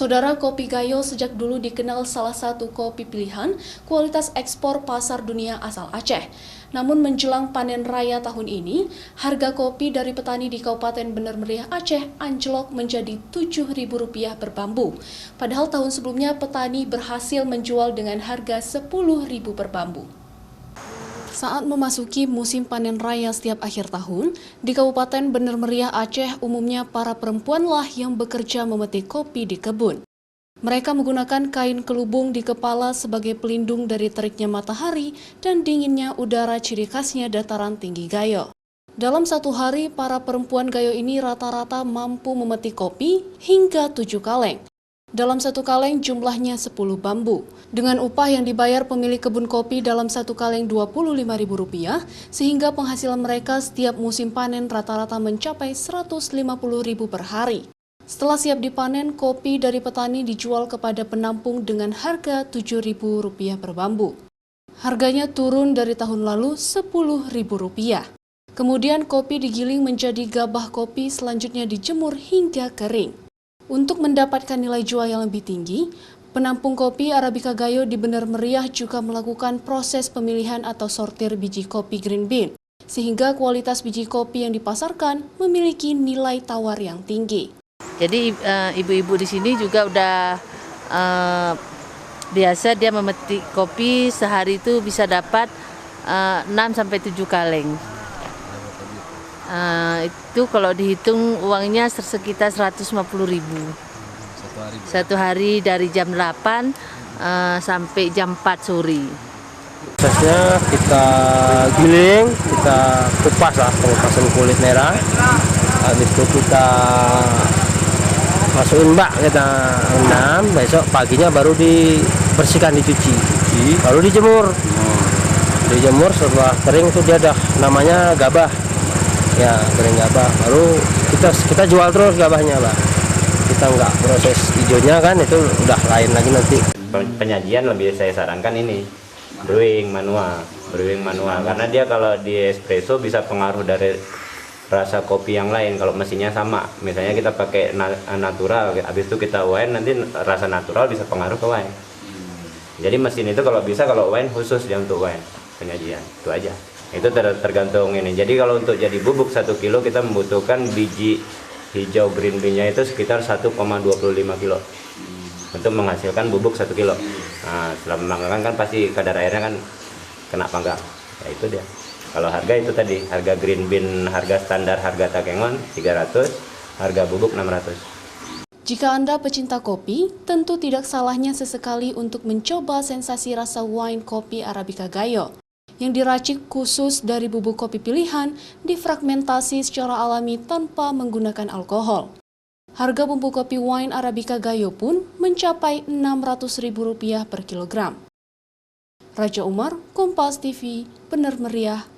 Saudara, kopi Gayo sejak dulu dikenal salah satu kopi pilihan kualitas ekspor pasar dunia asal Aceh. Namun menjelang panen raya tahun ini, harga kopi dari petani di Kabupaten Bener Meriah Aceh anjlok menjadi Rp7.000 per bambu. Padahal tahun sebelumnya petani berhasil menjual dengan harga Rp10.000 per bambu. Saat memasuki musim panen raya setiap akhir tahun, di Kabupaten Bener Meriah Aceh umumnya para perempuanlah yang bekerja memetik kopi di kebun. Mereka menggunakan kain kelubung di kepala sebagai pelindung dari teriknya matahari dan dinginnya udara ciri khasnya dataran tinggi Gayo. Dalam satu hari, para perempuan Gayo ini rata-rata mampu memetik kopi hingga 7 kaleng. Dalam satu kaleng jumlahnya 10 bambu. Dengan upah yang dibayar pemilik kebun kopi dalam satu kaleng Rp25.000, sehingga penghasilan mereka setiap musim panen rata-rata mencapai Rp150.000 per hari. Setelah siap dipanen, kopi dari petani dijual kepada penampung dengan harga Rp7.000 per bambu. Harganya turun dari tahun lalu Rp10.000. Kemudian kopi digiling menjadi gabah kopi, selanjutnya dijemur hingga kering. Untuk mendapatkan nilai jual yang lebih tinggi, penampung kopi Arabica Gayo di Bener Meriah juga melakukan proses pemilihan atau sortir biji kopi green bean, sehingga kualitas biji kopi yang dipasarkan memiliki nilai tawar yang tinggi. Jadi ibu-ibu di sini juga udah biasa dia memetik kopi sehari itu bisa dapat 6-7 kaleng. Itu kalau dihitung uangnya sekitar Rp150.000. Satu hari dari jam 8 sampai jam 4 sore. Prosesnya kita giling, kita kupas lah, pengupasan kulit merah. Habis itu kita masukin bak, kita rendam, besok paginya baru dibersihkan, dicuci, baru dijemur. Dijemur setelah kering itu dia ada namanya gabah. Ya, kering gabah, baru kita jual terus gabahnya, Pak. Kita nggak proses hijaunya kan, itu udah lain lagi nanti. Penyajian lebih saya sarankan ini brewing manual, karena dia kalau di espresso bisa pengaruh dari rasa kopi yang lain. Kalau mesinnya sama, misalnya kita pakai natural, habis itu kita wine, nanti rasa natural bisa pengaruh ke wine. Jadi mesin itu kalau bisa, kalau wine khusus dia untuk wine penyajian, itu aja. Itu tergantung ini. Jadi kalau untuk jadi bubuk 1 kilo kita membutuhkan biji hijau green bean-nya itu sekitar 1,25 kilo untuk menghasilkan bubuk 1 kilo. Nah, setelah memanggang kan pasti kadar airnya kan kena panggang. Ya itu dia. Kalau harga itu tadi, harga green bean, harga standar, harga takengon 300, harga bubuk 600. Jika Anda pecinta kopi, tentu tidak salahnya sesekali untuk mencoba sensasi rasa wine kopi Arabica Gayo yang diracik khusus dari bubuk kopi pilihan, difragmentasi secara alami tanpa menggunakan alkohol. Harga bubuk kopi wine Arabica Gayo pun mencapai Rp600.000 per kilogram. Raja Umar, Kompas TV, Bener Meriah,